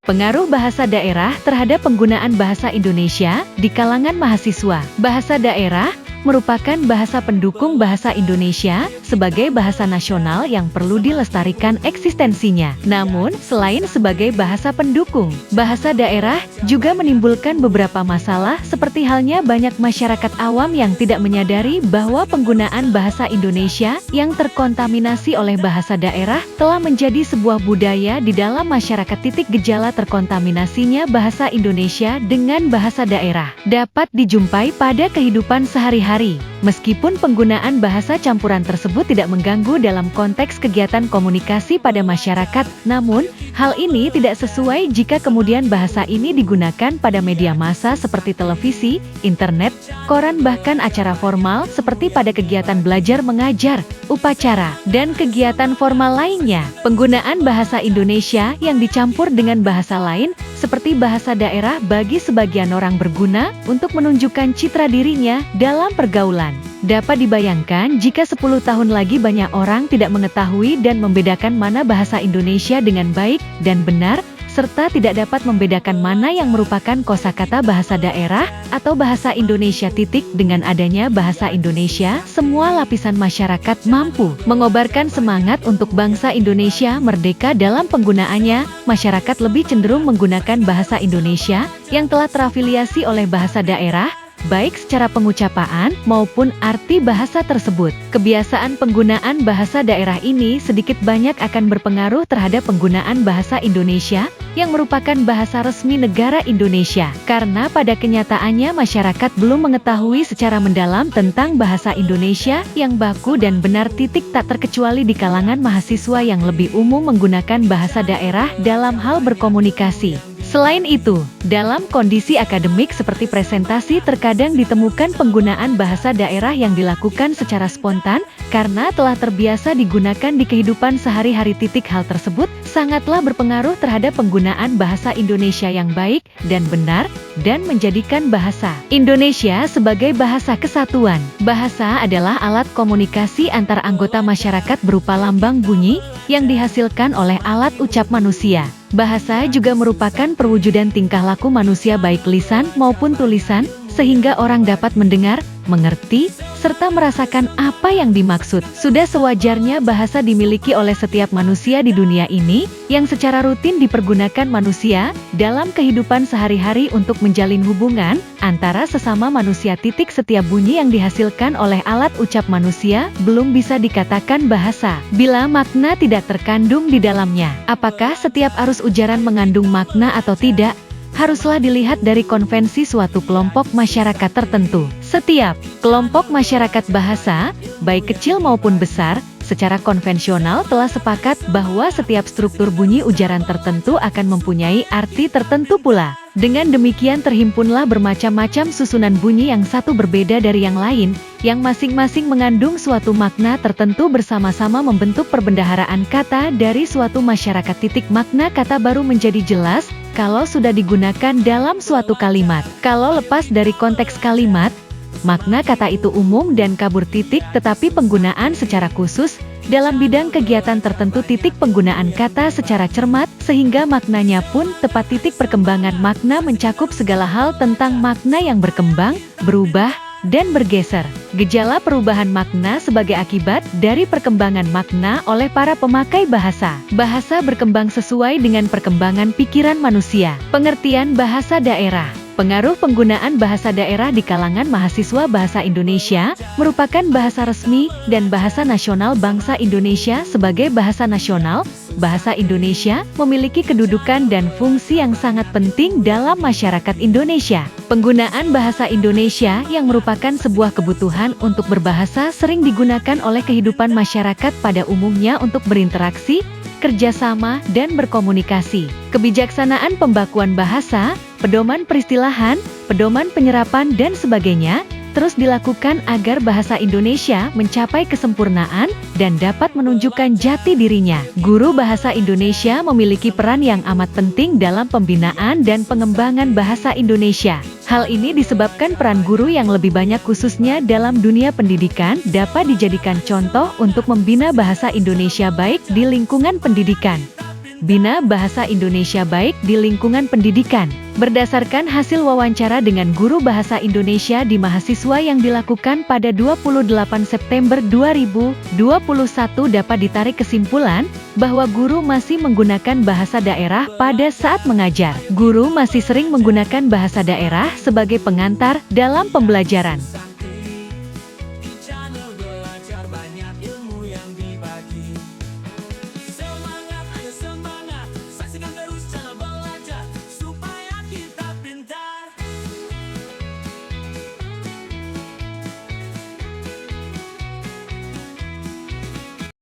Pengaruh bahasa daerah terhadap penggunaan bahasa Indonesia di kalangan mahasiswa. Bahasa daerah merupakan bahasa pendukung bahasa Indonesia sebagai bahasa nasional yang perlu dilestarikan eksistensinya. Namun, selain sebagai bahasa pendukung, bahasa daerah juga menimbulkan beberapa masalah seperti halnya banyak masyarakat awam yang tidak menyadari bahwa penggunaan bahasa Indonesia yang terkontaminasi oleh bahasa daerah telah menjadi sebuah budaya di dalam masyarakat. Gejala terkontaminasinya bahasa Indonesia dengan bahasa daerah dapat dijumpai pada kehidupan sehari-hari. Meskipun penggunaan bahasa campuran tersebut tidak mengganggu dalam konteks kegiatan komunikasi pada masyarakat, namun hal ini tidak sesuai jika kemudian bahasa ini digunakan pada media massa seperti televisi, internet, koran, bahkan acara formal seperti pada kegiatan belajar mengajar, upacara, dan kegiatan formal lainnya. Penggunaan bahasa Indonesia yang dicampur dengan bahasa lain seperti bahasa daerah bagi sebagian orang berguna untuk menunjukkan citra dirinya dalam pergaulan. Dapat dibayangkan jika 10 tahun lagi banyak orang tidak mengetahui dan membedakan mana bahasa Indonesia dengan baik dan benar, serta tidak dapat membedakan mana yang merupakan kosakata bahasa daerah atau bahasa Indonesia. Dengan adanya bahasa Indonesia, semua lapisan masyarakat mampu mengobarkan semangat untuk bangsa Indonesia merdeka. Dalam penggunaannya, masyarakat lebih cenderung menggunakan bahasa Indonesia yang telah terafiliasi oleh bahasa daerah, baik secara pengucapan maupun arti bahasa tersebut. Kebiasaan penggunaan bahasa daerah ini sedikit banyak akan berpengaruh terhadap penggunaan bahasa Indonesia yang merupakan bahasa resmi negara Indonesia. Karena pada kenyataannya masyarakat belum mengetahui secara mendalam tentang bahasa Indonesia yang baku dan benar. Tak terkecuali di kalangan mahasiswa yang lebih umum menggunakan bahasa daerah dalam hal berkomunikasi. Selain itu, dalam kondisi akademik seperti presentasi terkadang ditemukan penggunaan bahasa daerah yang dilakukan secara spontan karena telah terbiasa digunakan di kehidupan sehari-hari. Hal tersebut sangatlah berpengaruh terhadap penggunaan bahasa Indonesia yang baik dan benar dan menjadikan bahasa Indonesia sebagai bahasa kesatuan. Bahasa adalah alat komunikasi antar anggota masyarakat berupa lambang bunyi yang dihasilkan oleh alat ucap manusia. Bahasa juga merupakan perwujudan tingkah laku manusia baik lisan maupun tulisan, sehingga orang dapat mendengar, mengerti, serta merasakan apa yang dimaksud. Sudah sewajarnya bahasa dimiliki oleh setiap manusia di dunia ini, yang secara rutin dipergunakan manusia dalam kehidupan sehari-hari untuk menjalin hubungan antara sesama manusia. Setiap bunyi yang dihasilkan oleh alat ucap manusia belum bisa dikatakan bahasa bila makna tidak terkandung di dalamnya. Apakah setiap arus ujaran mengandung makna atau tidak? Haruslah dilihat dari konvensi suatu kelompok masyarakat tertentu. Setiap kelompok masyarakat bahasa, baik kecil maupun besar, secara konvensional telah sepakat bahwa setiap struktur bunyi ujaran tertentu akan mempunyai arti tertentu pula. Dengan demikian terhimpunlah bermacam-macam susunan bunyi yang satu berbeda dari yang lain, yang masing-masing mengandung suatu makna tertentu bersama-sama membentuk perbendaharaan kata dari suatu masyarakat. Makna kata baru menjadi jelas kalau sudah digunakan dalam suatu kalimat. Kalau lepas dari konteks kalimat, makna kata itu umum dan kabur. Tetapi penggunaan secara khusus dalam bidang kegiatan tertentu. Penggunaan kata secara cermat sehingga maknanya pun tepat. Perkembangan makna mencakup segala hal tentang makna yang berkembang, berubah, dan bergeser. Gejala perubahan makna sebagai akibat dari perkembangan makna oleh para pemakai bahasa. Bahasa berkembang sesuai dengan perkembangan pikiran manusia. Pengertian bahasa daerah. Pengaruh penggunaan bahasa daerah di kalangan mahasiswa. Bahasa Indonesia merupakan bahasa resmi dan bahasa nasional bangsa Indonesia. Sebagai bahasa nasional, bahasa Indonesia memiliki kedudukan dan fungsi yang sangat penting dalam masyarakat Indonesia. Penggunaan bahasa Indonesia yang merupakan sebuah kebutuhan untuk berbahasa sering digunakan oleh kehidupan masyarakat pada umumnya untuk berinteraksi, kerjasama, dan berkomunikasi. Kebijaksanaan pembakuan bahasa, pedoman peristilahan, pedoman penyerapan, dan sebagainya terus dilakukan agar bahasa Indonesia mencapai kesempurnaan dan dapat menunjukkan jati dirinya. Guru bahasa Indonesia memiliki peran yang amat penting dalam pembinaan dan pengembangan bahasa Indonesia. Hal ini disebabkan peran guru yang lebih banyak khususnya dalam dunia pendidikan dapat dijadikan contoh untuk membina bahasa Indonesia baik di lingkungan pendidikan bina bahasa Indonesia baik di lingkungan pendidikan. Berdasarkan hasil wawancara dengan guru bahasa Indonesia di mahasiswa yang dilakukan pada 28 September 2021 dapat ditarik kesimpulan bahwa guru masih menggunakan bahasa daerah pada saat mengajar. Guru masih sering menggunakan bahasa daerah sebagai pengantar dalam pembelajaran.